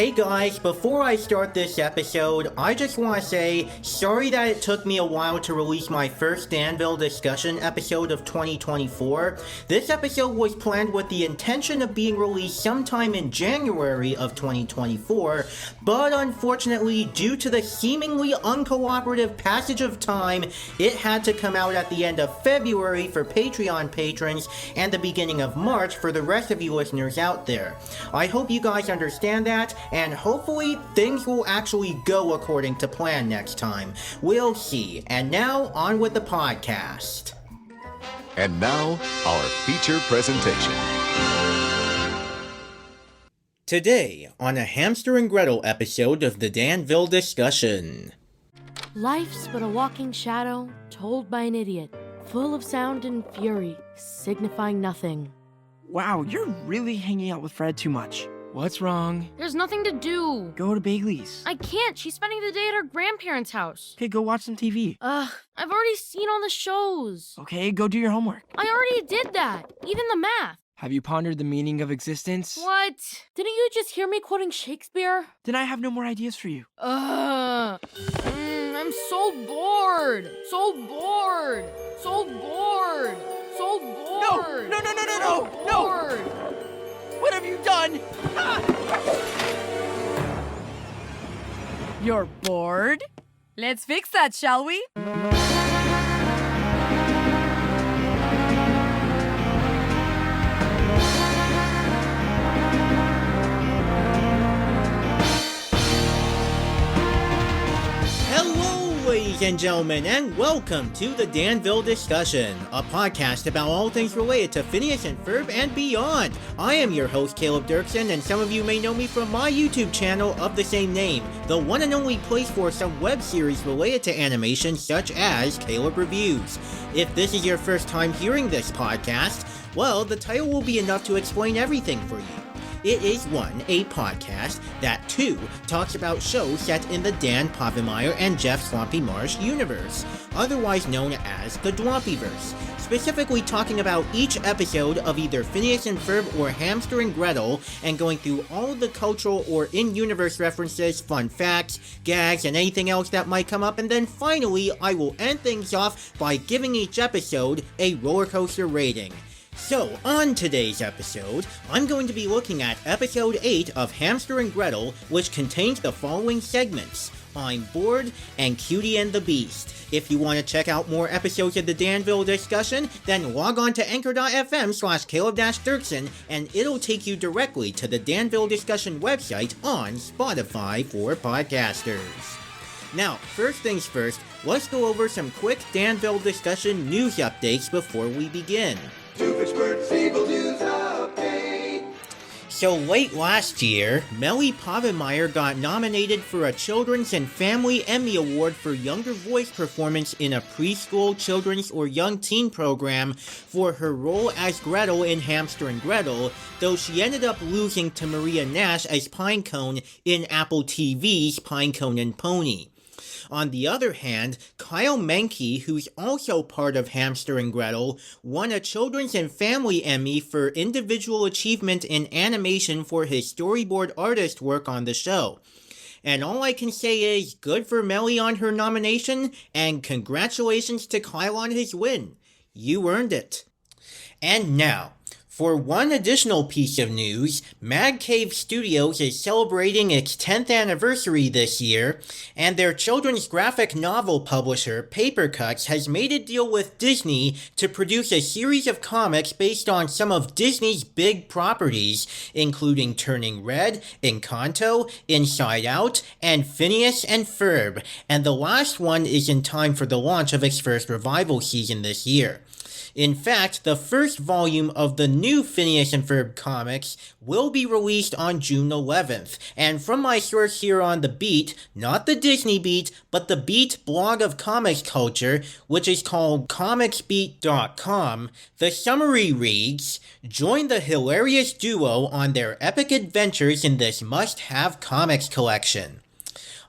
Hey guys, before I start this episode, I just want to say, sorry that it took me a while to release my first Danville Discussion episode of 2024. This episode was planned with the intention of being released sometime in January of 2024, but unfortunately, due to the seemingly uncooperative passage of time, it had to come out at the end of February for Patreon patrons and the beginning of March for the rest of you listeners out there. I hope you guys understand that, and hopefully things will actually go according to plan next time. We'll see. And now, on with the podcast. And now, our feature presentation. Today, on a Hamster and Gretel episode of the Danville Discussion. Life's but a walking shadow, told by an idiot, full of sound and fury, signifying nothing. Wow, you're really hanging out with Fred too much. What's wrong? There's nothing to do. Go to Bailey's. I can't. She's spending the day at her grandparents' house. Okay, go watch some TV. I've already seen all the shows. Okay, go do your homework. I already did that. Even the math. Have you pondered the meaning of existence? What? Didn't you just hear me quoting Shakespeare? Then I have no more ideas for you. I'm so bored. So bored. So bored. So bored. No! What have you done? You're bored? Let's fix that, shall we? Hello, ladies and gentlemen, and welcome to the Danville Discussion, a podcast about all things related to Phineas and Ferb and beyond. I am your host, Caleb Dirksen, and some of you may know me from my YouTube channel of the same name, the one and only place for some web series related to animation such as Caleb Reviews. If this is your first time hearing this podcast, well, the title will be enough to explain everything for you. It is one, a podcast, that two, talks about shows set in the Dan Povenmire and Jeff Swampy Marsh universe, otherwise known as the Dwampyverse, specifically talking about each episode of either Phineas and Ferb or Hamster and Gretel, and going through all of the cultural or in-universe references, fun facts, gags, and anything else that might come up, and then finally, I will end things off by giving each episode a roller coaster rating. So, on today's episode, I'm going to be looking at Episode 8 of Hamster and Gretel, which contains the following segments: I'm Bored and Cutie and the Beast. If you want to check out more episodes of the Danville Discussion, then log on to anchor.fm/Caleb-Dirksen and it'll take you directly to the Danville Discussion website on Spotify for podcasters. Now, first things first, let's go over some quick Danville Discussion news updates before we begin. So late last year, Melly Povenmire got nominated for a Children's and Family Emmy Award for Younger Voice Performance in a Preschool, Children's, or Young Teen Program for her role as Gretel in Hamster and Gretel, though she ended up losing to Maria Nash as Pinecone in Apple TV's Pinecone and Pony. On the other hand, Kyle Menke, who's also part of Hamster and Gretel, won a Children's and Family Emmy for individual achievement in animation for his storyboard artist work on the show. And all I can say is, good for Melly on her nomination, and congratulations to Kyle on his win. You earned it. And now, for one additional piece of news, Mad Cave Studios is celebrating its 10th anniversary this year, and their children's graphic novel publisher, Papercuts, has made a deal with Disney to produce a series of comics based on some of Disney's big properties, including Turning Red, Encanto, Inside Out, and Phineas and Ferb, and the last one is in time for the launch of its first revival season this year. In fact, the first volume of the new Phineas and Ferb comics will be released on June 11th, and from my source here on The Beat, not the Disney Beat, but the Beat blog of comics culture, which is called comicsbeat.com, the summary reads, "Join the hilarious duo on their epic adventures in this must-have comics collection."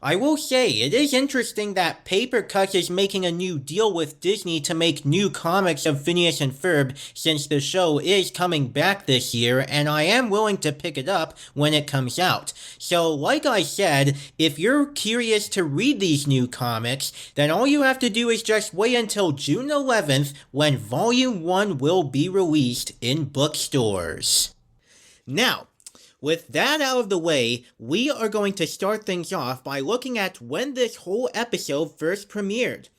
I will say, it is interesting that Paper Cuts is making a new deal with Disney to make new comics of Phineas and Ferb since the show is coming back this year, and I am willing to pick it up when it comes out. So, like I said, if you're curious to read these new comics, then all you have to do is just wait until June 11th when Volume 1 will be released in bookstores. Now, with that out of the way, we are going to start things off by looking at when this whole episode first premiered.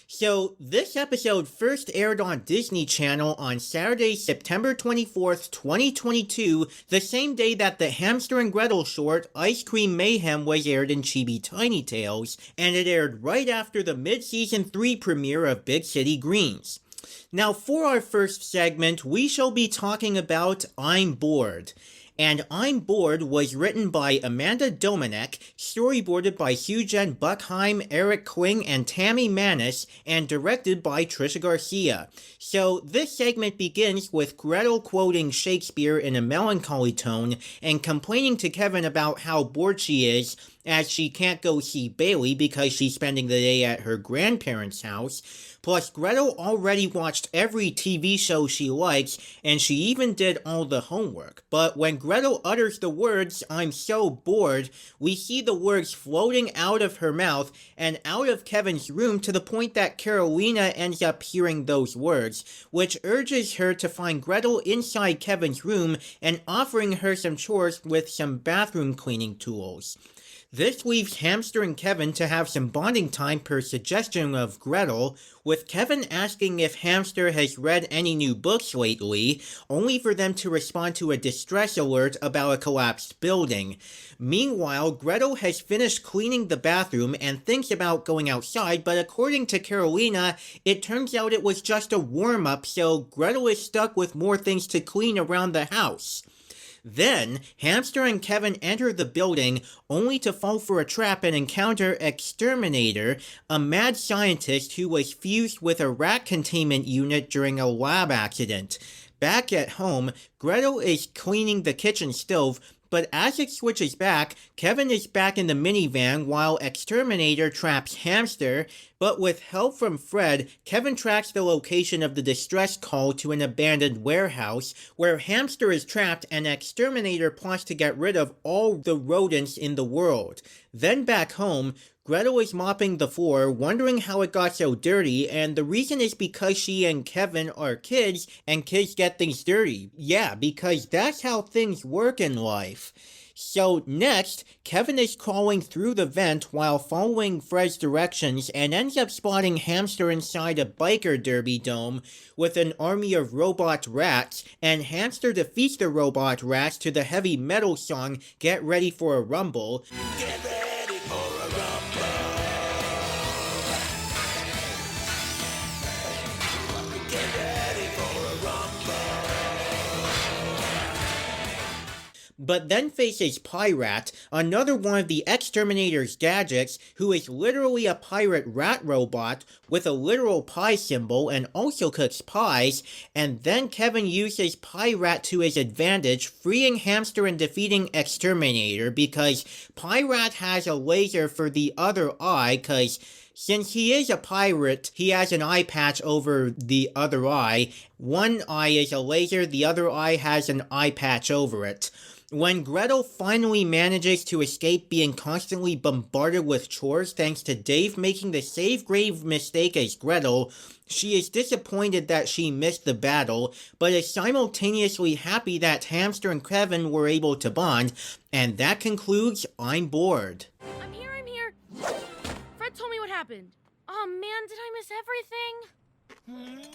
So, this episode first aired on Disney Channel on Saturday, September 24th, 2022, the same day that the Hamster and Gretel short, Ice Cream Mayhem, was aired in Chibi Tiny Tales, and it aired right after the mid-season 3 premiere of Big City Greens. Now, for our first segment, we shall be talking about I'm Bored. And I'm Bored was written by Amanda Domenech, storyboarded by Hugh-Jen Buckheim, Eric Quing, and Tammy Manis, and directed by Trisha Garcia. So this segment begins with Gretel quoting Shakespeare in a melancholy tone and complaining to Kevin about how bored she is as she can't go see Bailey because she's spending the day at her grandparents' house. Plus, Gretel already watched every TV show she likes, and she even did all the homework. But when Gretel utters the words, "I'm so bored," we see the words floating out of her mouth and out of Kevin's room to the point that Carolina ends up hearing those words, which urges her to find Gretel inside Kevin's room and offering her some chores with some bathroom cleaning tools. This leaves Hamster and Kevin to have some bonding time per suggestion of Gretel, with Kevin asking if Hamster has read any new books lately, only for them to respond to a distress alert about a collapsed building. Meanwhile, Gretel has finished cleaning the bathroom and thinks about going outside, but according to Carolina, it turns out it was just a warm-up, so Gretel is stuck with more things to clean around the house. Then, Hamster and Kevin enter the building, only to fall for a trap and encounter Exterminator, a mad scientist who was fused with a rat containment unit during a lab accident. Back at home, Gretel is cleaning the kitchen stove, but as it switches back, Kevin is back in the minivan while Exterminator traps Hamster, but with help from Fred, Kevin tracks the location of the distress call to an abandoned warehouse, where Hamster is trapped and Exterminator plots to get rid of all the rodents in the world. Then back home, Gretel is mopping the floor, wondering how it got so dirty, and the reason is because she and Kevin are kids, and kids get things dirty. Yeah, because that's how things work in life. So next, Kevin is crawling through the vent while following Fred's directions and ends up spotting Hamster inside a biker derby dome with an army of robot rats, and Hamster defeats the robot rats to the heavy metal song Get Ready for a Rumble. Get ready for a rumble. But then faces Pyrat, another one of the Exterminator's gadgets, who is literally a pirate rat robot with a literal pie symbol and also cooks pies, and then Kevin uses Pyrat to his advantage, freeing Hamster and defeating Exterminator because Pyrat has a laser for the other eye, cause since he is a pirate, he has an eye patch over the other eye. One eye is a laser, the other eye has an eye patch over it. When Gretel finally manages to escape being constantly bombarded with chores thanks to Dave making the same grave mistake as Gretel, she is disappointed that she missed the battle, but is simultaneously happy that Hamster and Kevin were able to bond, and that concludes I'm Bored. I'm here. Fred told me what happened. Oh man, did I miss everything?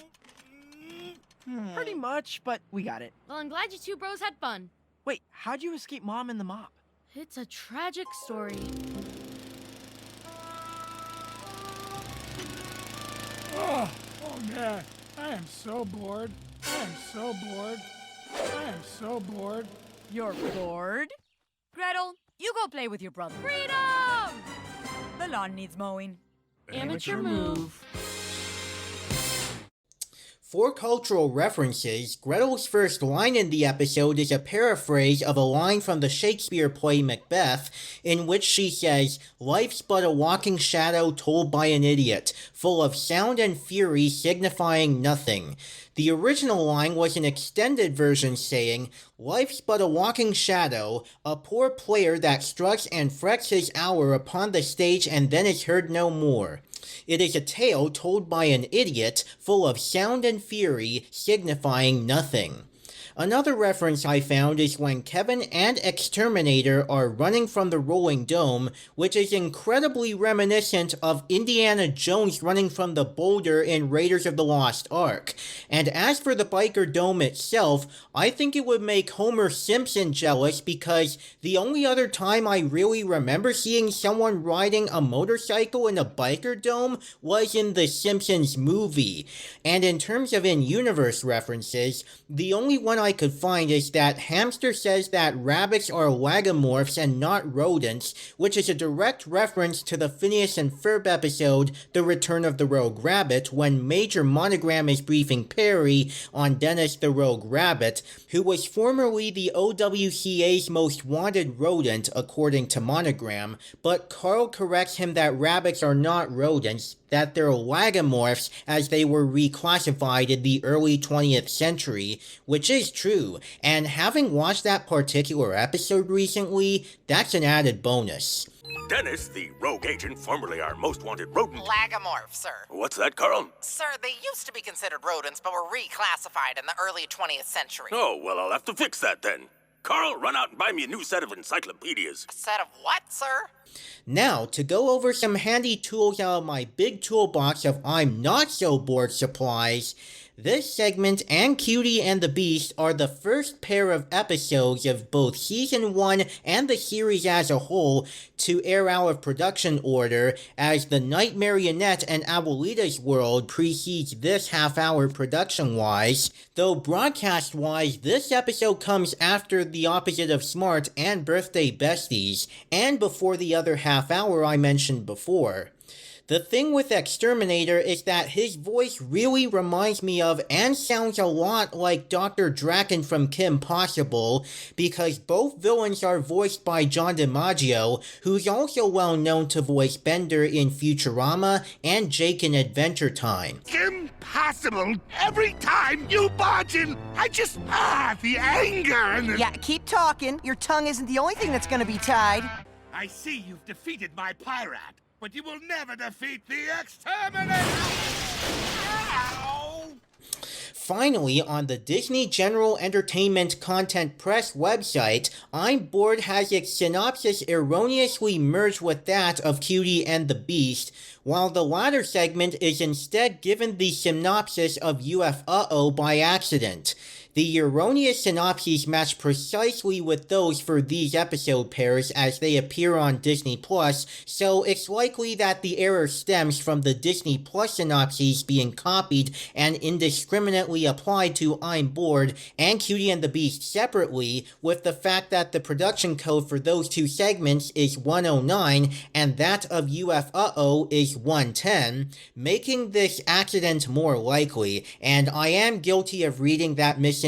Pretty much, but we got it. Well, I'm glad you two bros had fun. Wait, how'd you escape Mom and the mop? It's a tragic story. Oh man, I am so bored. You're bored? Gretel, you go play with your brother. Freedom! The lawn needs mowing. Amateur move. For cultural references, Gretel's first line in the episode is a paraphrase of a line from the Shakespeare play Macbeth, in which she says, "Life's but a walking shadow told by an idiot, full of sound and fury signifying nothing." The original line was an extended version saying, "Life's but a walking shadow, a poor player that struts and frets his hour upon the stage and then is heard no more. It is a tale told by an idiot, full of sound and fury, signifying nothing." Another reference I found is when Kevin and Exterminator are running from the rolling dome, which is incredibly reminiscent of Indiana Jones running from the boulder in Raiders of the Lost Ark. And as for the biker dome itself, I think it would make Homer Simpson jealous because the only other time I really remember seeing someone riding a motorcycle in a biker dome was in the Simpsons movie. And in terms of in-universe references, the only one I could find is that Hamster says that rabbits are lagomorphs and not rodents, which is a direct reference to the Phineas and Ferb episode The Return of the Rogue Rabbit, when Major Monogram is briefing Perry on Dennis the Rogue Rabbit, who was formerly the OWCA's most wanted rodent according to Monogram, but Carl corrects him that rabbits are not rodents, that they're lagomorphs as they were reclassified in the early 20th century, which is true, and having watched that particular episode recently, that's an added bonus. Dennis, the rogue agent, formerly our most wanted rodent. Lagomorph, sir. What's that, Carl? Sir, they used to be considered rodents, but were reclassified in the early 20th century. Oh, well, I'll have to fix that then. Carl, run out and buy me a new set of encyclopedias. A set of what, sir? Now, to go over some handy tools out of my big toolbox of I'm Not So Bored supplies, this segment and Cutie and the Beast are the first pair of episodes of both Season 1 and the series as a whole to air out of production order, as The Night Marionette and Abuelita's World precedes this half-hour production-wise, though broadcast-wise, this episode comes after the opposite of Smart and Birthday Besties, and before the other half-hour I mentioned before. The thing with Exterminator is that his voice really reminds me of and sounds a lot like Dr. Draken from Kim Possible, because both villains are voiced by John DiMaggio, who's also well known to voice Bender in Futurama and Jake in Adventure Time. Impossible! Every time you barge in, the anger and Yeah, keep talking. Your tongue isn't the only thing that's gonna be tied. I see you've defeated my pirate, but you will never defeat the Exterminator! Ow! Finally, on the Disney General Entertainment Content Press website, I'm Bored has its synopsis erroneously merged with that of Cutie and the Beast, while the latter segment is instead given the synopsis of UFO by accident. The erroneous synopses match precisely with those for these episode pairs as they appear on Disney+, so it's likely that the error stems from the Disney Plus synopses being copied and indiscriminately applied to I'm Bored and Cutie and the Beast separately, with the fact that the production code for those two segments is 109 and that of UFO is 110, making this accident more likely, and I am guilty of reading that misinformation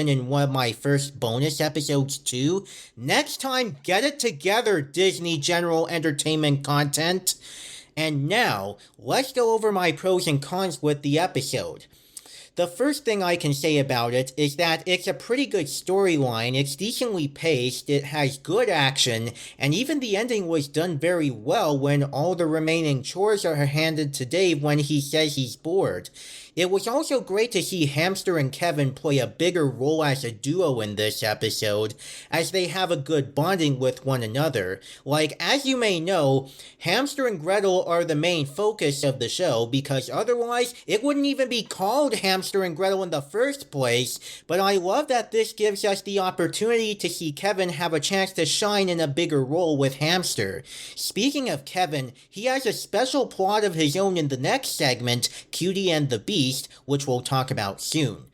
in one of my first bonus episodes too. Next time, get it together, Disney General Entertainment content. And now, let's go over my pros and cons with the episode. The first thing I can say about it is that it's a pretty good storyline, it's decently paced, it has good action, and even the ending was done very well when all the remaining chores are handed to Dave when he says he's bored. It was also great to see Hamster and Kevin play a bigger role as a duo in this episode, as they have a good bonding with one another. Like, as you may know, Hamster and Gretel are the main focus of the show, because otherwise it wouldn't even be called Hamster and Gretel in the first place, but I love that this gives us the opportunity to see Kevin have a chance to shine in a bigger role with Hamster. Speaking of Kevin, he has a special plot of his own in the next segment, Cutie and the Beast, which we'll talk about soon.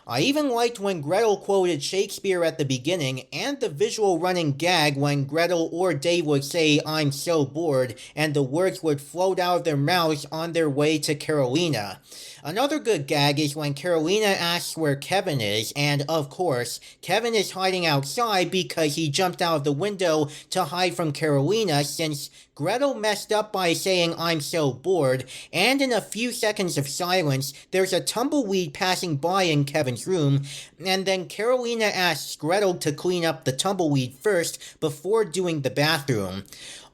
I even liked when Gretel quoted Shakespeare at the beginning, and the visual running gag when Gretel or Dave would say, "I'm so bored," and the words would float out of their mouths on their way to Carolina. Another good gag is when Carolina asks where Kevin is, and of course, Kevin is hiding outside because he jumped out of the window to hide from Carolina since Gretel messed up by saying, "I'm so bored," and in a few seconds of silence, there's a tumbleweed passing by in Kevin's room, and then Carolina asks Gretel to clean up the tumbleweed first before doing the bathroom.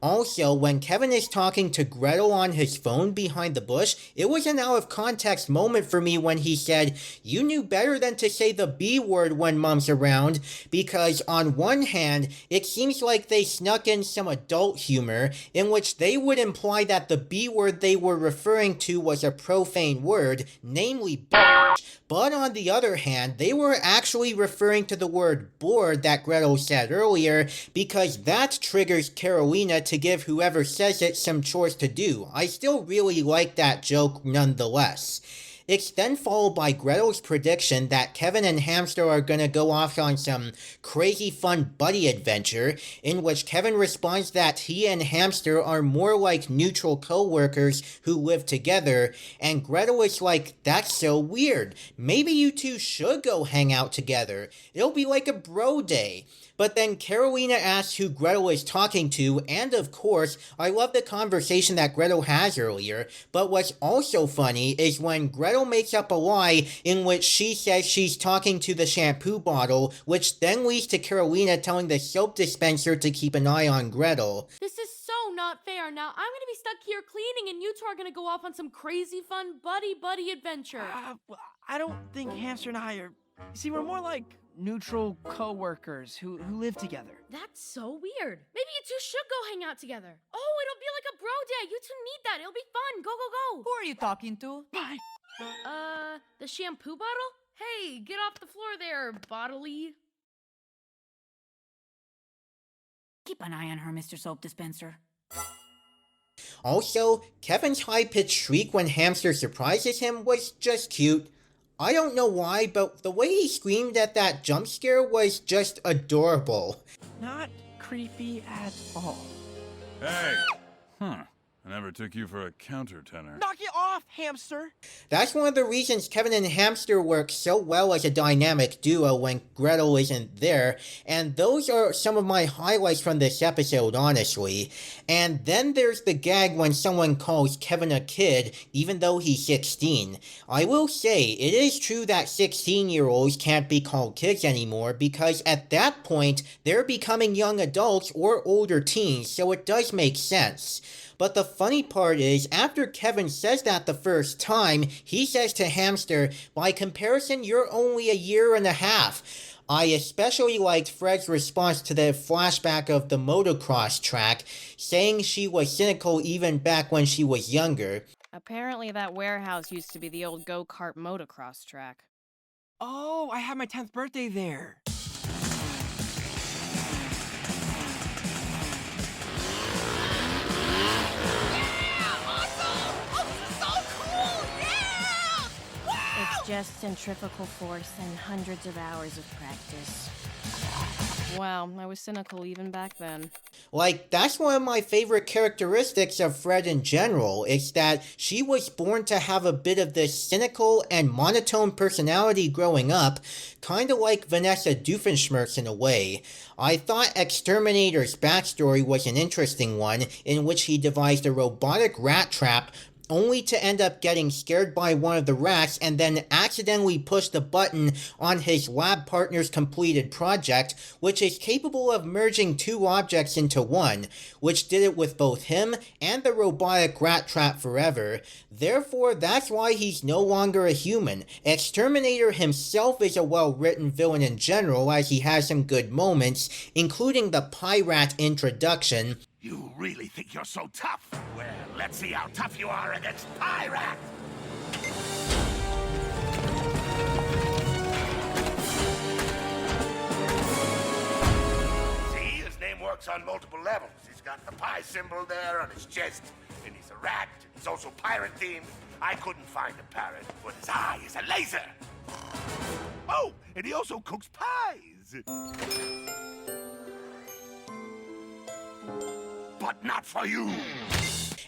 Also, when Kevin is talking to Gretel on his phone behind the bush, it was an out-of-context moment for me when he said, "You knew better than to say the B word when Mom's around," because on one hand, it seems like they snuck in some adult humor in which they would imply that the B word they were referring to was a profane word, namely bitch. But on the other hand, they were actually referring to the word bored that Gretel said earlier, because that triggers Carolina to give whoever says it some chores to do. I still really like that joke nonetheless. It's then followed by Gretel's prediction that Kevin and Hamster are gonna go off on some crazy fun buddy adventure, in which Kevin responds that he and Hamster are more like neutral co-workers who live together, and Gretel is like, "That's so weird. Maybe you two should go hang out together. It'll be like a bro day." But then Carolina asks who Gretel is talking to, and of course, I love the conversation that Gretel has earlier, but what's also funny is when Gretel makes up a lie in which she says she's talking to the shampoo bottle, which then leads to Carolina telling the soap dispenser to keep an eye on Gretel. This is so not fair. Now I'm gonna be stuck here cleaning and you two are gonna go off on some crazy fun buddy adventure. Well, I don't think Hamster and I are... See, we're more like neutral co-workers who live together. That's so weird. Maybe you two should go hang out together. Oh, it'll be like a bro day. You two need that. It'll be fun. Go, go, go. Who are you talking to? Bye. The shampoo bottle? Hey, get off the floor there, bodily. Keep an eye on her, Mr. Soap Dispenser. Also, Kevin's high-pitched shriek when Hamster surprises him was just cute. I don't know why, but the way he screamed at that jump scare was just adorable. Not creepy at all. Hey! I never took you for a countertenor. Knock it off, Hamster! That's one of the reasons Kevin and Hamster work so well as a dynamic duo when Gretel isn't there, and those are some of my highlights from this episode, honestly. And then there's the gag when someone calls Kevin a kid, even though he's 16. I will say, it is true that 16-year-olds can't be called kids anymore, because at that point, they're becoming young adults or older teens, so it does make sense. But the funny part is, after Kevin says that the first time, he says to Hamster, "By comparison, you're only a year and a half." I especially liked Fred's response to the flashback of the motocross track, saying she was cynical even back when she was younger. Apparently that warehouse used to be the old go-kart motocross track. Oh, I had my 10th birthday there. It's just centrifugal force and hundreds of hours of practice. Wow, I was cynical even back then. Like, that's one of my favorite characteristics of Fred in general, is that she was born to have a bit of this cynical and monotone personality growing up, kinda like Vanessa Doofenshmirtz in a way. I thought Exterminator's backstory was an interesting one, in which he devised a robotic rat trap only to end up getting scared by one of the rats and then accidentally push the button on his lab partner's completed project, which is capable of merging two objects into one, which did it with both him and the robotic rat trap forever. Therefore, that's why he's no longer a human. Exterminator himself is a well-written villain in general, as he has some good moments, including the Pyrat introduction. You really think you're so tough? Well, let's see how tough you are against Pyrat! See, his name works on multiple levels. He's got the pie symbol there on his chest, and he's a rat, and he's also pirate-themed. I couldn't find a parrot, but his eye is a laser! Oh, and he also cooks pies. But not for you.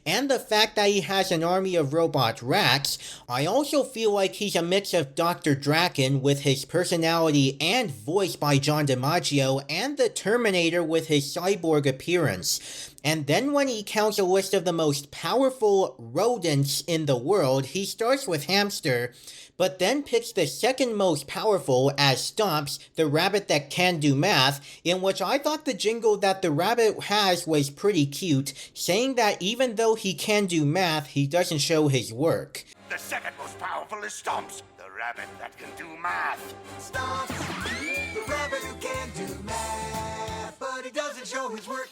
And the fact that he has an army of robot rats, I also feel like he's a mix of Dr. Draken with his personality and voice by John DiMaggio, and the Terminator with his cyborg appearance. And then when he counts a list of the most powerful rodents in the world, he starts with Hamster, but then picks the second most powerful as Stomps, the rabbit that can do math, in which I thought the jingle that the rabbit has was pretty cute, saying that even though he can do math, he doesn't show his work. The second most powerful is Stomps, the rabbit that can do math. Stomps, the rabbit who can do math, but he doesn't show his work.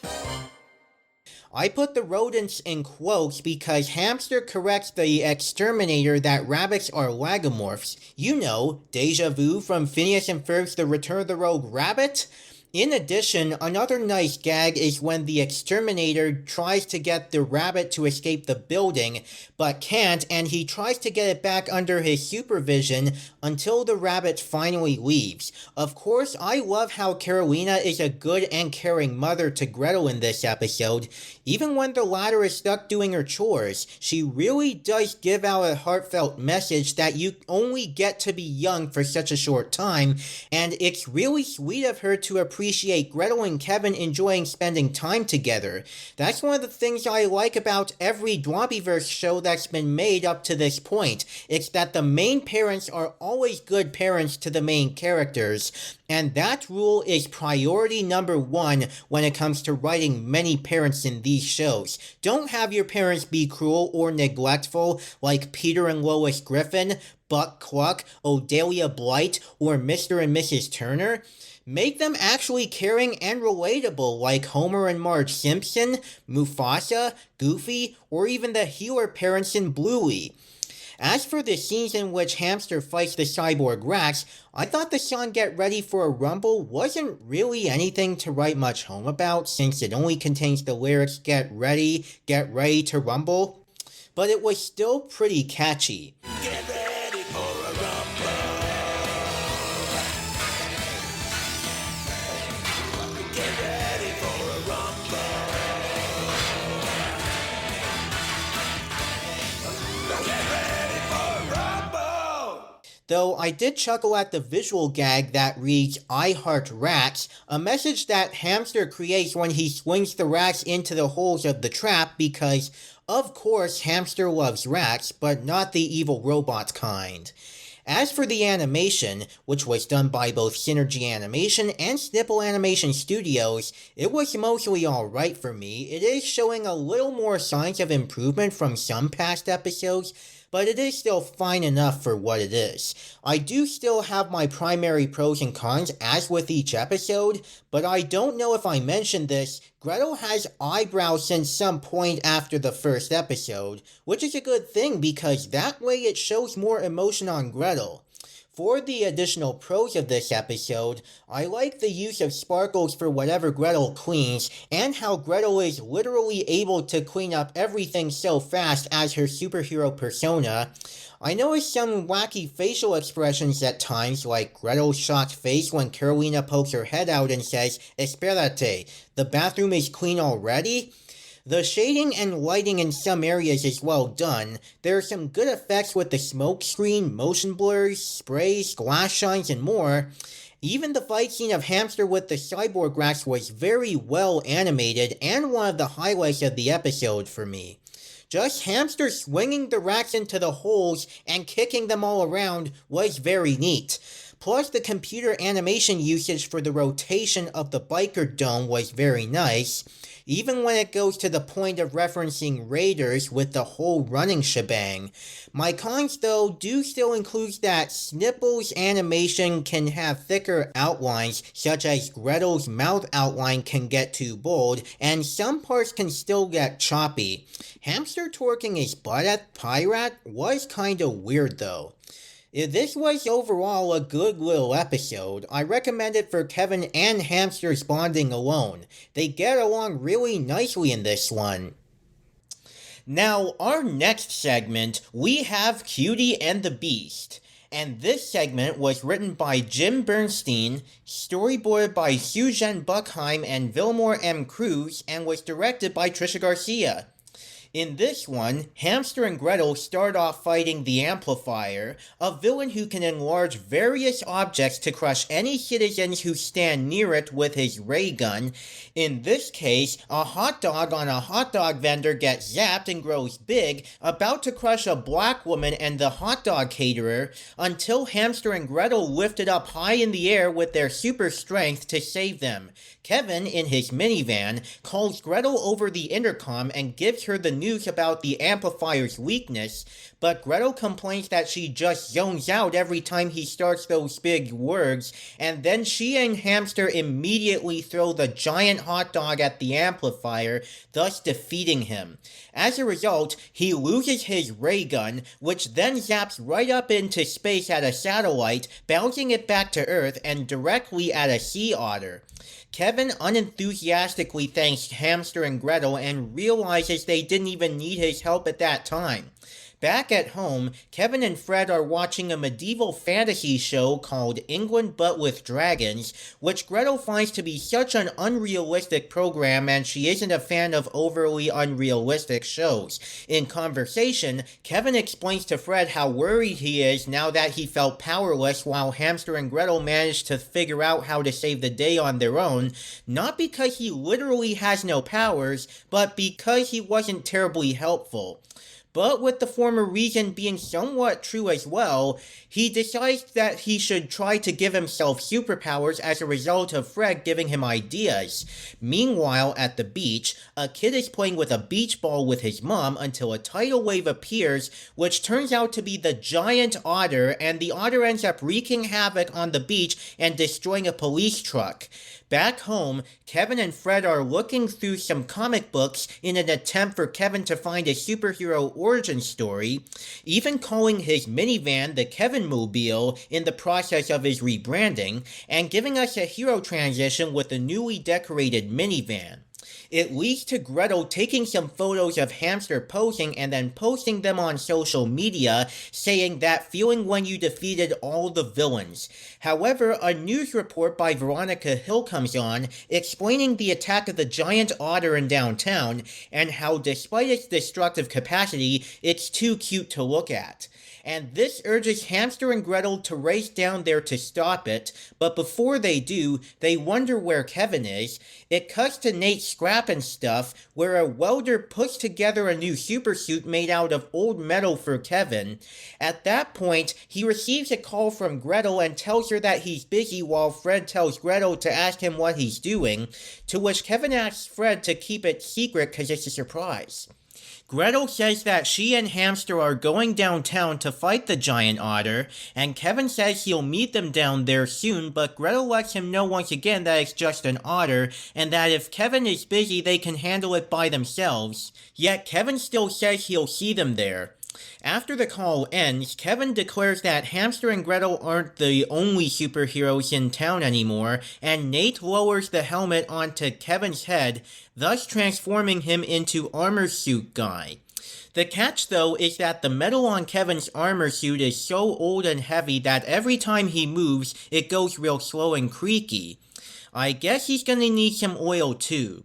I put the rodents in quotes because Hamster corrects the exterminator that rabbits are lagomorphs. You know, Deja Vu from Phineas and Ferb's The Return of the Rogue Rabbit? In addition, another nice gag is when the exterminator tries to get the rabbit to escape the building, but can't, and he tries to get it back under his supervision until the rabbit finally leaves. Of course, I love how Carolina is a good and caring mother to Gretel in this episode. Even when the latter is stuck doing her chores, she really does give out a heartfelt message that you only get to be young for such a short time, and it's really sweet of her to appreciate Gretel and Kevin enjoying spending time together. That's one of the things I like about every Dwobbyverse show that's been made up to this point. It's that the main parents are always good parents to the main characters, and that rule is priority number one when it comes to writing many parents in these shows. Don't have your parents be cruel or neglectful like Peter and Lois Griffin, Buck Cluck, Odelia Blight, or Mr. and Mrs. Turner. Make them actually caring and relatable like Homer and Marge Simpson, Mufasa, Goofy, or even the healer parents in Bluey. As for the scenes in which Hamster fights the cyborg rats, I thought the song Get Ready for a Rumble wasn't really anything to write much home about since it only contains the lyrics get ready to rumble, but it was still pretty catchy. Get ready for a rumble. Get ready for a rumble. Get ready for a rumble. Though I did chuckle at the visual gag that reads, "I heart rats," a message that Hamster creates when he swings the rats into the holes of the trap because, of course, Hamster loves rats, but not the evil robot kind. As for the animation, which was done by both Synergy Animation and Snipple Animation Studios, it was mostly alright for me. It is showing a little more signs of improvement from some past episodes, but it is still fine enough for what it is. I do still have my primary pros and cons as with each episode, but I don't know if I mentioned this, Gretel has eyebrows since some point after the first episode, which is a good thing because that way it shows more emotion on Gretel. For the additional pros of this episode, I like the use of sparkles for whatever Gretel cleans, and how Gretel is literally able to clean up everything so fast as her superhero persona. I noticed some wacky facial expressions at times, like Gretel's shocked face when Carolina pokes her head out and says, "Espérate, the bathroom is clean already?" The shading and lighting in some areas is well done. There are some good effects with the smoke screen, motion blurs, sprays, glass shines, and more. Even the fight scene of Hamster with the cyborg rats was very well animated and one of the highlights of the episode for me. Just Hamster swinging the rats into the holes and kicking them all around was very neat. Plus, the computer animation usage for the rotation of the biker dome was very nice, even when it goes to the point of referencing Raiders with the whole running shebang. My cons, though, do still include that Snipple's animation can have thicker outlines, such as Gretel's mouth outline can get too bold, and some parts can still get choppy. Hamster twerking his butt at Pyrat was kinda weird, though. This was overall a good little episode. I recommend it for Kevin and Hamster's bonding alone. They get along really nicely in this one. Now, our next segment, we have Cutie and the Beast. And this segment was written by Jim Bernstein, storyboarded by Susan Buckheim and Vilmore M. Cruz, and was directed by Trisha Garcia. In this one, Hamster and Gretel start off fighting the Amplifier, a villain who can enlarge various objects to crush any citizens who stand near it with his ray gun. In this case, a hot dog on a hot dog vendor gets zapped and grows big, about to crush a black woman and the hot dog caterer, until Hamster and Gretel lift it up high in the air with their super strength to save them. Kevin, in his minivan, calls Gretel over the intercom and gives her the news about the Amplifier's weakness, but Gretel complains that she just zones out every time he starts those big words, and then she and Hamster immediately throw the giant hot dog at the Amplifier, thus defeating him. As a result, he loses his ray gun, which then zaps right up into space at a satellite, bouncing it back to Earth and directly at a sea otter. Kevin unenthusiastically thanks Hamster and Gretel and realizes they didn't even need his help at that time. Back at home, Kevin and Fred are watching a medieval fantasy show called England But With Dragons, which Gretel finds to be such an unrealistic program and she isn't a fan of overly unrealistic shows. In conversation, Kevin explains to Fred how worried he is now that he felt powerless while Hamster and Gretel managed to figure out how to save the day on their own, not because he literally has no powers, but because he wasn't terribly helpful. But with the former reason being somewhat true as well, he decides that he should try to give himself superpowers as a result of Fred giving him ideas. Meanwhile, at the beach, a kid is playing with a beach ball with his mom until a tidal wave appears, which turns out to be the giant otter, and the otter ends up wreaking havoc on the beach and destroying a police truck. Back home, Kevin and Fred are looking through some comic books in an attempt for Kevin to find a superhero origin story, even calling his minivan the Kevin-mobile in the process of his rebranding, and giving us a hero transition with the newly decorated minivan. It leads to Gretel taking some photos of Hamster posing and then posting them on social media, saying that feeling when you defeated all the villains. However, a news report by Veronica Hill comes on, explaining the attack of the giant otter in downtown, and how despite its destructive capacity, it's too cute to look at. And this urges Hamster and Gretel to race down there to stop it, but before they do, they wonder where Kevin is. It cuts to Nate's scrap and stuff, where a welder puts together a new supersuit made out of old metal for Kevin. At that point, he receives a call from Gretel and tells her that he's busy while Fred tells Gretel to ask him what he's doing, to which Kevin asks Fred to keep it secret because it's a surprise. Gretel says that she and Hamster are going downtown to fight the giant otter, and Kevin says he'll meet them down there soon, but Gretel lets him know once again that it's just an otter, and that if Kevin is busy they can handle it by themselves. Yet Kevin still says he'll see them there. After the call ends, Kevin declares that Hamster and Gretel aren't the only superheroes in town anymore, and Nate lowers the helmet onto Kevin's head, thus transforming him into Armor Suit Guy. The catch, though, is that the metal on Kevin's armor suit is so old and heavy that every time he moves, it goes real slow and creaky. I guess he's gonna need some oil too.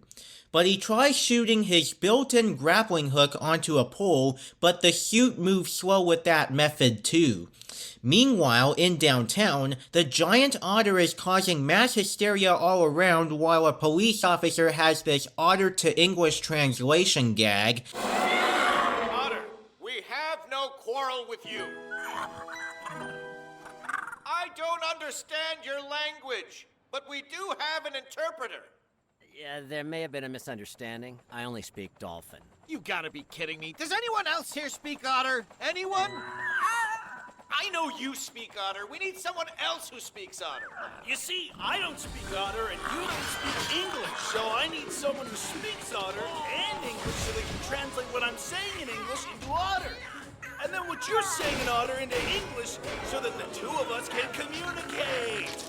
But he tries shooting his built-in grappling hook onto a pole, but the suit moves slow with that method too. Meanwhile, in downtown, the giant otter is causing mass hysteria all around while a police officer has this otter to English translation gag. Otter, we have no quarrel with you. I don't understand your language, but we do have an interpreter. Yeah, there may have been a misunderstanding. I only speak dolphin. You gotta be kidding me. Does anyone else here speak otter? Anyone? I know you speak otter. We need someone else who speaks otter. You see, I don't speak otter and you don't speak English, so I need someone who speaks otter and English so they can translate what I'm saying in English into otter. And then what you're saying in otter into English so that the two of us can communicate.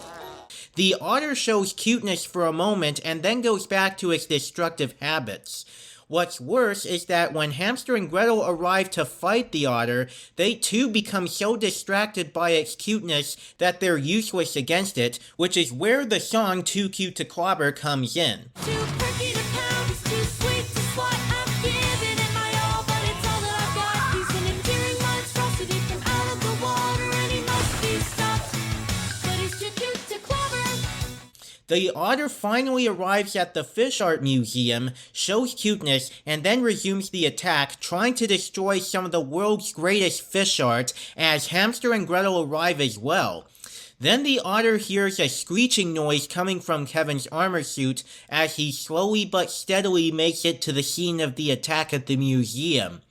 The otter shows cuteness for a moment and then goes back to its destructive habits. What's worse is that when Hamster and Gretel arrive to fight the otter, they too become so distracted by its cuteness that they're useless against it, which is where the song Too Cute to Clobber comes in. Too perky to pound, it's too sweet to swat. I've given it my all, but it's all that I've got. He's an endearing monstrosity from out of the water, and he must be stopped. But he's too cute to clobber. The otter finally arrives at the fish art museum, shows cuteness, and then resumes the attack, trying to destroy some of the world's greatest fish art as Hamster and Gretel arrive as well. Then the otter hears a screeching noise coming from Kevin's armor suit as he slowly but steadily makes it to the scene of the attack at the museum.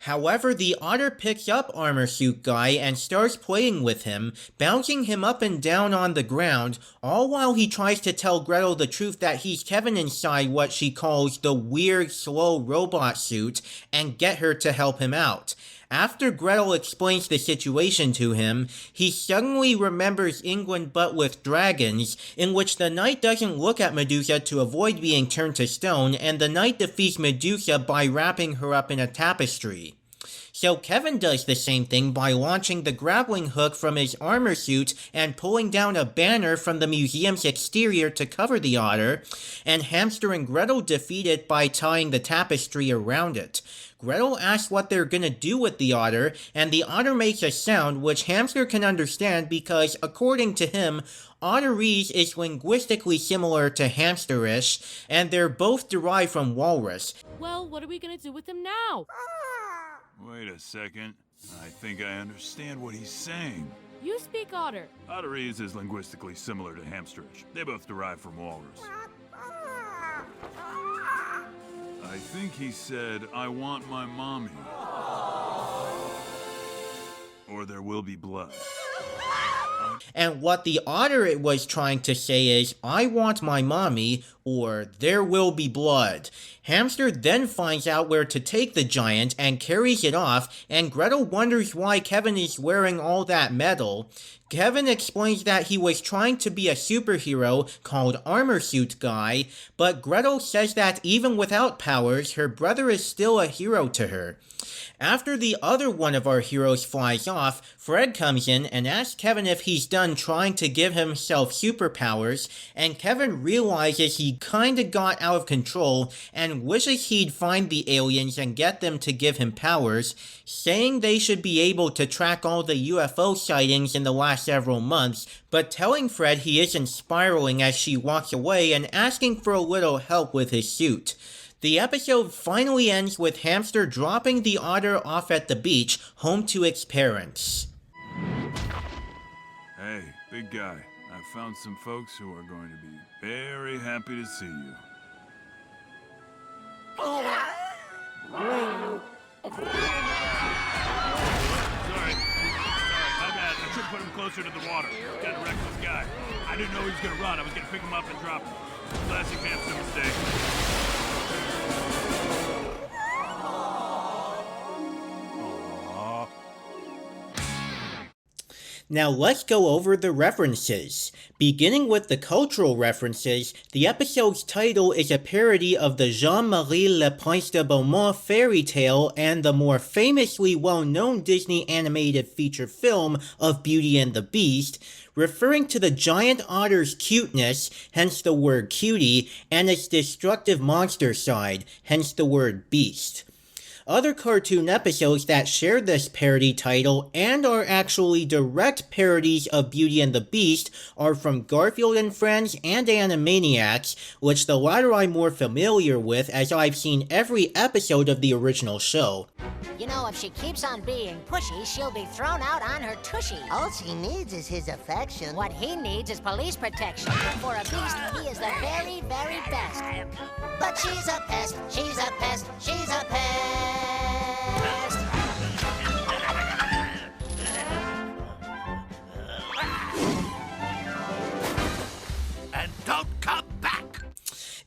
However, the otter picks up Armor Suit Guy and starts playing with him, bouncing him up and down on the ground, all while he tries to tell Gretel the truth that he's Kevin inside what she calls the weird, slow robot suit, and get her to help him out. After Gretel explains the situation to him, he suddenly remembers England but with dragons, in which the knight doesn't look at Medusa to avoid being turned to stone, and the knight defeats Medusa by wrapping her up in a tapestry. So Kevin does the same thing by launching the grappling hook from his armor suit and pulling down a banner from the museum's exterior to cover the otter, and Hamster and Gretel defeat it by tying the tapestry around it. Gretel asks what they're gonna do with the otter, and the otter makes a sound which Hamster can understand because, according to him, otterese is linguistically similar to hamsterish, and they're both derived from walrus. Well, what are we gonna do with him now? Wait a second. I think I understand what he's saying. You speak otter. Otterese is linguistically similar to hamsterish. They both derive from walrus. I think he said, I want my mommy. Or there will be blood. And what the otter was trying to say is, I want my mommy, or there will be blood. Hamster then finds out where to take the giant and carries it off, and Gretel wonders why Kevin is wearing all that metal. Kevin explains that he was trying to be a superhero called Armor Suit Guy, but Gretel says that even without powers, her brother is still a hero to her. After the other one of our heroes flies off, Fred comes in and asks Kevin if he's done trying to give himself superpowers, and Kevin realizes he kinda got out of control and wishes he'd find the aliens and get them to give him powers, saying they should be able to track all the UFO sightings in the last several months, but telling Fred he isn't spiraling as she walks away and asking for a little help with his suit. The episode finally ends with Hamster dropping the otter off at the beach, home to its parents. Hey, big guy. I found some folks who are going to be very happy to see you. Sorry. My bad. I should put him closer to the water. Kind of reckless guy. I didn't know he was going to run. I was going to pick him up and drop him. Classic hamster mistake. Now let's go over the references. Beginning with the cultural references, the episode's title is a parody of the Jean-Marie Le Prince de Beaumont fairy tale and the more famously well-known Disney animated feature film of Beauty and the Beast, referring to the giant otter's cuteness, hence the word cutie, and its destructive monster side, hence the word beast. Other cartoon episodes that share this parody title and are actually direct parodies of Beauty and the Beast are from Garfield and Friends and Animaniacs, which the latter I'm more familiar with as I've seen every episode of the original show. You know, if she keeps on being pushy, she'll be thrown out on her tushy. All she needs is his affection. What he needs is police protection. For a beast, he is the very, very best. But she's a pest, she's a pest, she's a pest. And don't come back!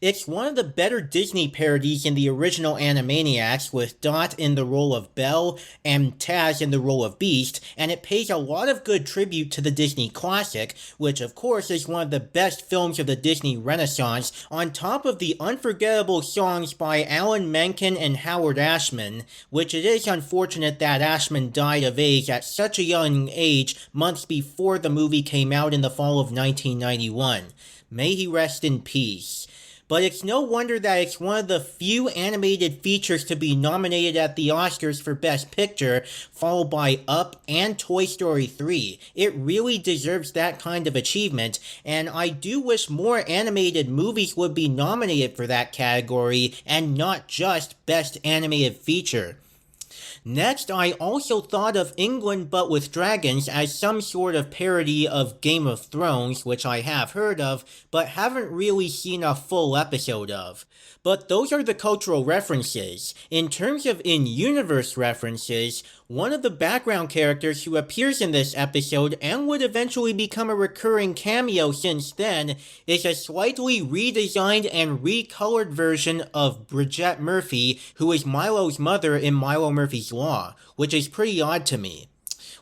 It's one of the better Disney parodies in the original Animaniacs, with Dot in the role of Belle and Taz in the role of Beast, and it pays a lot of good tribute to the Disney classic, which of course is one of the best films of the Disney Renaissance, on top of the unforgettable songs by Alan Menken and Howard Ashman, which it is unfortunate that Ashman died of AIDS at such a young age months before the movie came out in the fall of 1991. May he rest in peace. But it's no wonder that it's one of the few animated features to be nominated at the Oscars for Best Picture, followed by Up and Toy Story 3. It really deserves that kind of achievement, and I do wish more animated movies would be nominated for that category, and not just Best Animated Feature. Next, I also thought of England But With Dragons as some sort of parody of Game of Thrones, which I have heard of, but haven't really seen a full episode of. But those are the cultural references. In terms of in-universe references, one of the background characters who appears in this episode and would eventually become a recurring cameo since then is a slightly redesigned and recolored version of Bridget Murphy, who is Milo's mother in Milo Murphy's Law, which is pretty odd to me.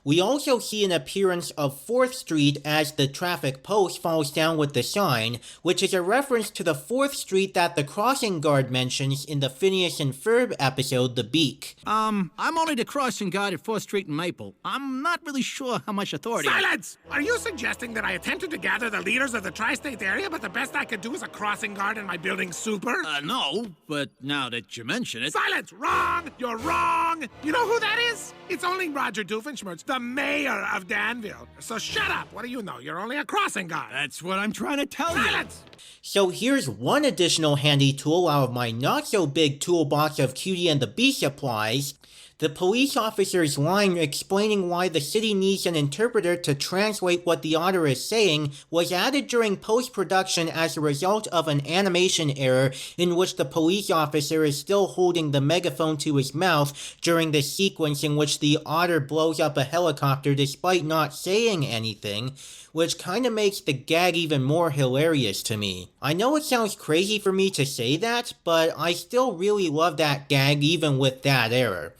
We also see an appearance of 4th Street as the traffic post falls down with the sign, which is a reference to the 4th Street that the crossing guard mentions in the Phineas and Ferb episode The Beak. I'm only the crossing guard at 4th Street and Maple. I'm not really sure how much authority... Silence! Are you suggesting that I attempted to gather the leaders of the tri-state area, but the best I could do is a crossing guard in my building super? No, but now that you mention it... Silence! Wrong! You're wrong! You know who that is? It's only Roger Doofenshmirtz, the mayor of Danville. So shut up! What do you know? You're only a crossing guard. That's what I'm trying to tell you. Silence! So here's one additional handy tool out of my not-so-big toolbox of Cutie and the Bee supplies. The police officer's line explaining why the city needs an interpreter to translate what the otter is saying was added during post-production as a result of an animation error in which the police officer is still holding the megaphone to his mouth during the sequence in which the otter blows up a helicopter despite not saying anything, which kinda makes the gag even more hilarious to me. I know it sounds crazy for me to say that, but I still really love that gag even with that error.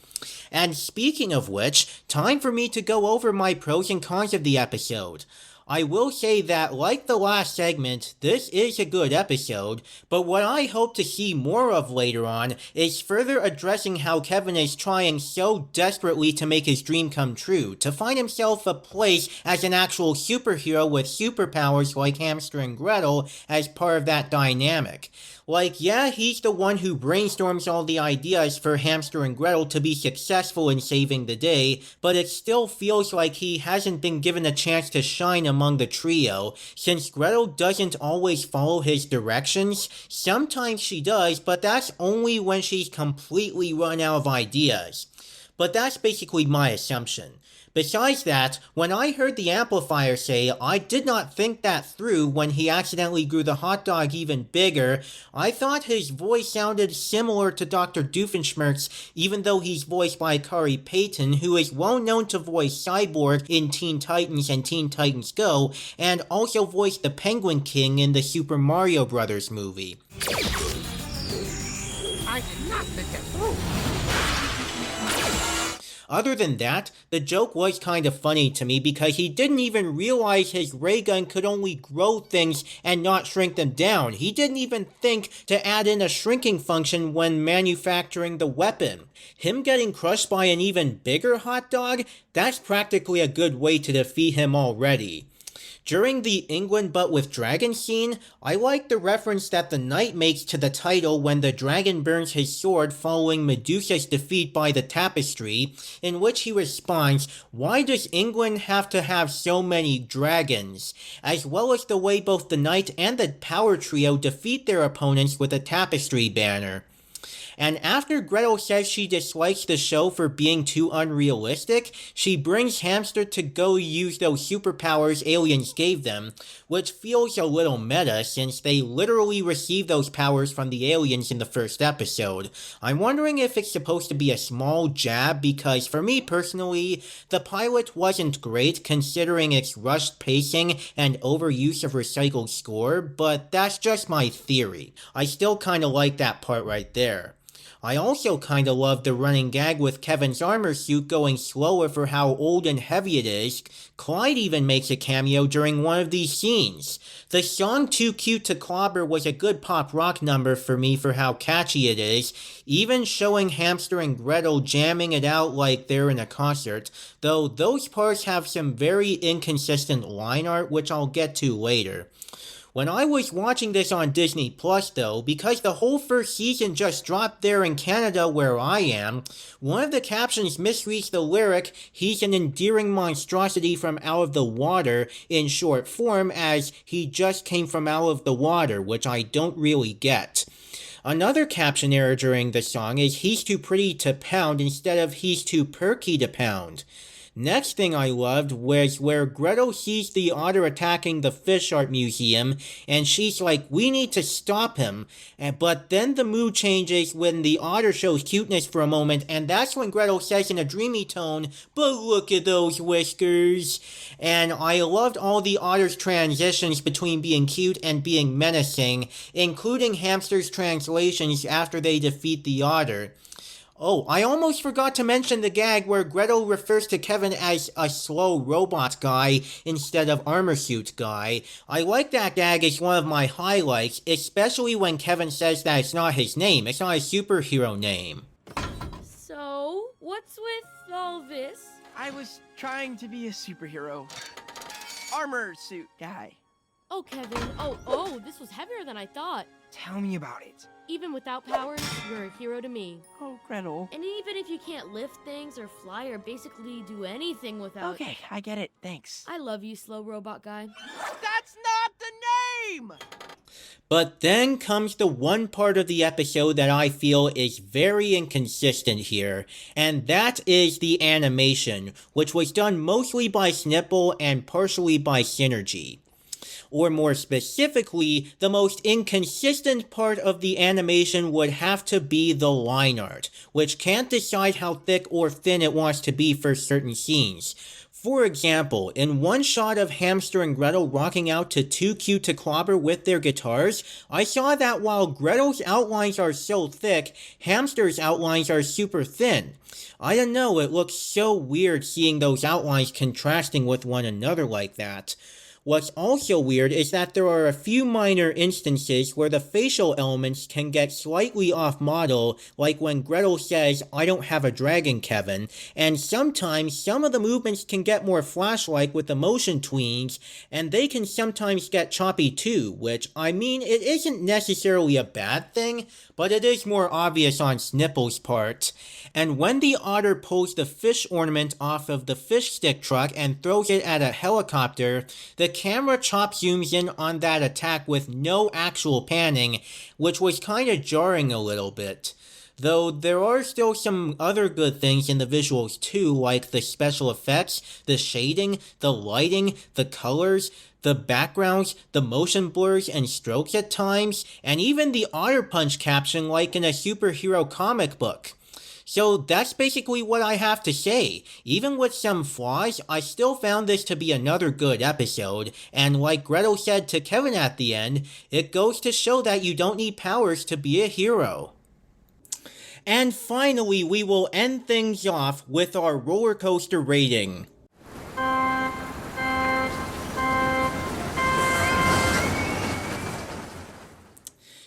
And speaking of which, time for me to go over my pros and cons of the episode. I will say that, like the last segment, this is a good episode, but what I hope to see more of later on is further addressing how Kevin is trying so desperately to make his dream come true, to find himself a place as an actual superhero with superpowers like Hamster and Gretel as part of that dynamic. Like, yeah, he's the one who brainstorms all the ideas for Hamster and Gretel to be successful in saving the day, but it still feels like he hasn't been given a chance to shine among the trio, since Gretel doesn't always follow his directions. Sometimes she does, but that's only when she's completely run out of ideas. But that's basically my assumption. Besides that, when I heard the amplifier say, I did not think that through when he accidentally grew the hot dog even bigger, I thought his voice sounded similar to Dr. Doofenshmirtz, even though he's voiced by Kari Payton, who is well known to voice Cyborg in Teen Titans and Teen Titans Go, and also voiced the Penguin King in the Super Mario Bros. Movie. I did not think it through. Other than that, the joke was kind of funny to me because he didn't even realize his ray gun could only grow things and not shrink them down. He didn't even think to add in a shrinking function when manufacturing the weapon. Him getting crushed by an even bigger hot dog? That's practically a good way to defeat him already. During the England But With Dragon scene, I like the reference that the knight makes to the title when the dragon burns his sword following Medusa's defeat by the tapestry, in which he responds, "Why does England have to have so many dragons?" As well as the way both the knight and the power trio defeat their opponents with a tapestry banner. And after Gretel says she dislikes the show for being too unrealistic, she brings Hamster to go use those superpowers aliens gave them, which feels a little meta since they literally received those powers from the aliens in the first episode. I'm wondering if it's supposed to be a small jab because for me personally, the pilot wasn't great considering its rushed pacing and overuse of recycled score, but that's just my theory. I still kinda like that part right there. I also kinda love the running gag with Kevin's armor suit going slower for how old and heavy it is. Clyde even makes a cameo during one of these scenes. The song Too Cute to Clobber was a good pop rock number for me for how catchy it is, even showing Hamster and Gretel jamming it out like they're in a concert, though those parts have some very inconsistent line art which I'll get to later. When I was watching this on Disney Plus though, because the whole first season just dropped there in Canada where I am, one of the captions misreads the lyric, "He's an endearing monstrosity from out of the water," in short form as "he just came from out of the water," which I don't really get. Another caption error during the song is "he's too pretty to pound" instead of "he's too perky to pound." Next thing I loved was where Gretel sees the otter attacking the fish art museum, and she's like, "We need to stop him." But then the mood changes when the otter shows cuteness for a moment, and that's when Gretel says in a dreamy tone, "But look at those whiskers." And I loved all the otter's transitions between being cute and being menacing, including Hamster's translations after they defeat the otter. Oh, I almost forgot to mention the gag where Gretel refers to Kevin as a slow robot guy instead of armor suit guy. I like that gag as one of my highlights, especially when Kevin says that it's not his name, it's not a superhero name. So, what's with all this? I was trying to be a superhero. Armor suit guy. Oh, Kevin. Oh, this was heavier than I thought. Tell me about it. Even without powers, you're a hero to me. Oh, Gretel. And even if you can't lift things or fly or basically do anything without... Okay, I get it. Thanks. I love you, slow robot guy. That's not the name! But then comes the one part of the episode that I feel is very inconsistent here, and that is the animation, which was done mostly by Snipple and partially by Synergy. Or more specifically, the most inconsistent part of the animation would have to be the line art, which can't decide how thick or thin it wants to be for certain scenes. For example, in one shot of Hamster and Gretel rocking out to Too Cute to Clobber with their guitars, I saw that while Gretel's outlines are so thick, Hamster's outlines are super thin. I don't know, it looks so weird seeing those outlines contrasting with one another like that. What's also weird is that there are a few minor instances where the facial elements can get slightly off model, like when Gretel says, "I don't have a dragon, Kevin," and sometimes some of the movements can get more Flash-like with the motion tweens, and they can sometimes get choppy too, which, I mean, it isn't necessarily a bad thing, but it is more obvious on Snipple's part. And when the otter pulls the fish ornament off of the fish stick truck and throws it at a helicopter, the camera chop zooms in on that attack with no actual panning, which was kinda jarring a little bit. Though there are still some other good things in the visuals too, like the special effects, the shading, the lighting, the colors, the backgrounds, the motion blurs and strokes at times, and even the otter punch caption like in a superhero comic book. So that's basically what I have to say. Even with some flaws, I still found this to be another good episode, and like Gretel said to Kevin at the end, it goes to show that you don't need powers to be a hero. And finally, we will end things off with our roller coaster rating.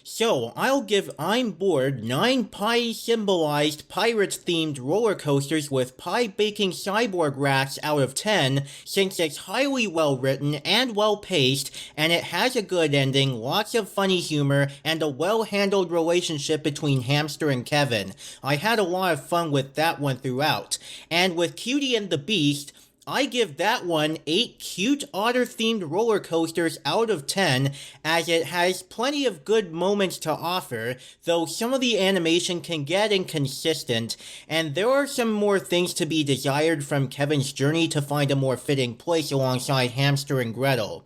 So, I'll give I'm Bored 9 pie-symbolized pirate-themed roller coasters with pie-baking cyborg rats out of 10, since it's highly well-written and well-paced, and it has a good ending, lots of funny humor, and a well-handled relationship between Hamster and Kevin. I had a lot of fun with that one throughout. And with Cutie and the Beast, I give that one 8 cute otter-themed roller coasters out of 10, as it has plenty of good moments to offer, though some of the animation can get inconsistent, and there are some more things to be desired from Kevin's journey to find a more fitting place alongside Hamster and Gretel.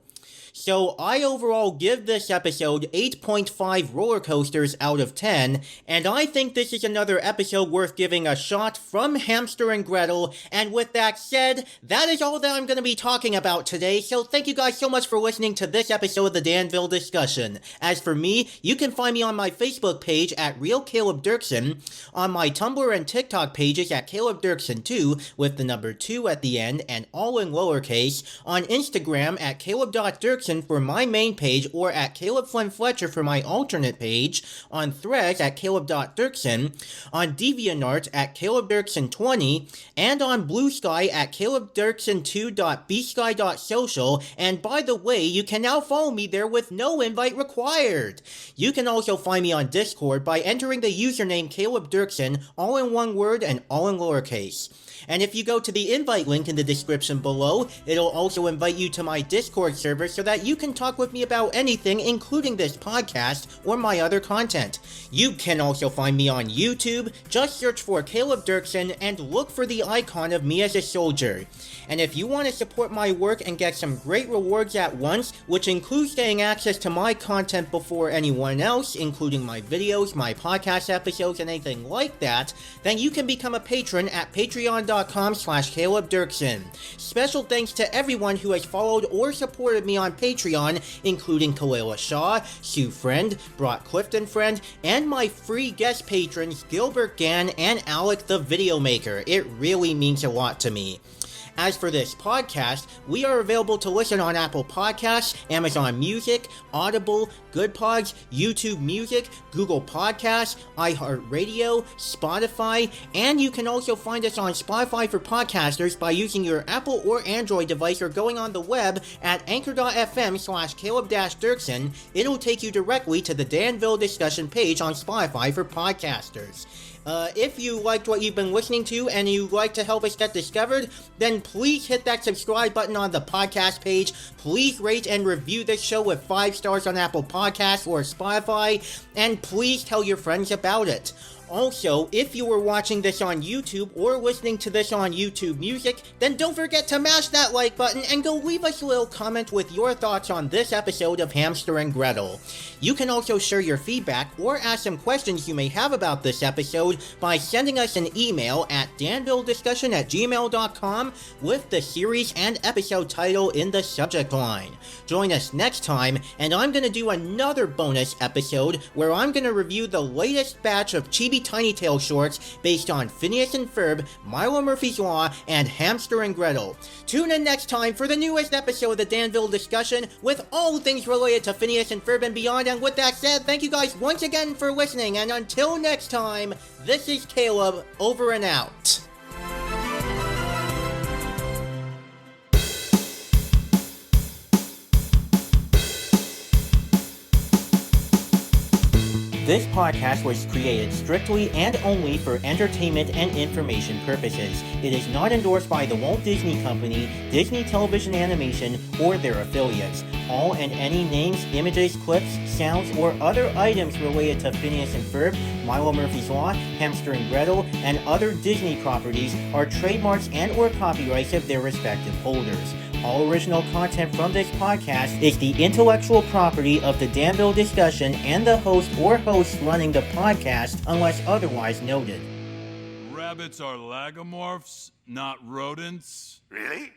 So I overall give this episode 8.5 roller coasters out of 10, and I think this is another episode worth giving a shot from Hamster and Gretel, and with that said, that is all that I'm going to be talking about today, so thank you guys so much for listening to this episode of the Danville Discussion. As for me, you can find me on my Facebook page at Real Caleb Dirksen, on my Tumblr and TikTok pages at Caleb Dirksen2, with the number 2 at the end and all in lowercase, on Instagram at Caleb.Dirksen for my main page, or at Caleb Flynn Fletcher for my alternate page, on Threads at Caleb.Dirksen, on DeviantArt at CalebDirksen20, and on Blue Sky at CalebDirksen2.bsky.social, and by the way, you can now follow me there with no invite required. You can also find me on Discord by entering the username Caleb Dirksen, all in one word and all in lowercase. And if you go to the invite link in the description below, it'll also invite you to my Discord server so that you can talk with me about anything, including this podcast or my other content. You can also find me on YouTube. Just search for Caleb Dirksen and look for the icon of me as a soldier. And if you want to support my work and get some great rewards at once, which includes getting access to my content before anyone else, including my videos, my podcast episodes, and anything like that, then you can become a patron at patreon.com/Caleb Dirksen. Special thanks to everyone who has followed or supported me on Patreon, including Kalela Shaw, Sue Friend, Brock Clifton Friend, and my free guest patrons Gilbert Gann and Alec the Video Maker. It really means a lot to me. As for this podcast, we are available to listen on Apple Podcasts, Amazon Music, Audible, Good Pods, YouTube Music, Google Podcasts, iHeartRadio, Spotify, and you can also find us on Spotify for podcasters by using your Apple or Android device or going on the web at anchor.fm/Caleb-Dirksen. It'll take you directly to the Danville Discussion page on Spotify for podcasters. If you liked what you've been listening to and you'd like to help us get discovered, then please hit that subscribe button on the podcast page. Please rate and review this show with 5 stars on Apple Podcasts or Spotify, and please tell your friends about it. Also, if you were watching this on YouTube or listening to this on YouTube Music, then don't forget to mash that like button and go leave us a little comment with your thoughts on this episode of Hamster and Gretel. You can also share your feedback or ask some questions you may have about this episode by sending us an email at danvillediscussion@gmail.com with the series and episode title in the subject line. Join us next time, and I'm going to do another bonus episode where I'm going to review the latest batch of Chibi Tiny Tail shorts based on Phineas and Ferb, Milo Murphy's Law, and Hamster and Gretel. Tune in next time for the newest episode of the Danville Discussion with all things related to Phineas and Ferb and beyond. And with that said, thank you guys once again for listening, and until next time, this is Caleb, over and out. This podcast was created strictly and only for entertainment and information purposes. It is not endorsed by the Walt Disney Company, Disney Television Animation, or their affiliates. All and any names, images, clips, sounds, or other items related to Phineas and Ferb, Milo Murphy's Law, Hamster and Gretel, and other Disney properties are trademarks and or copyrights of their respective holders. All original content from this podcast is the intellectual property of the Danville Discussion and the host or hosts running the podcast, unless otherwise noted. Rabbits are lagomorphs, not rodents. Really?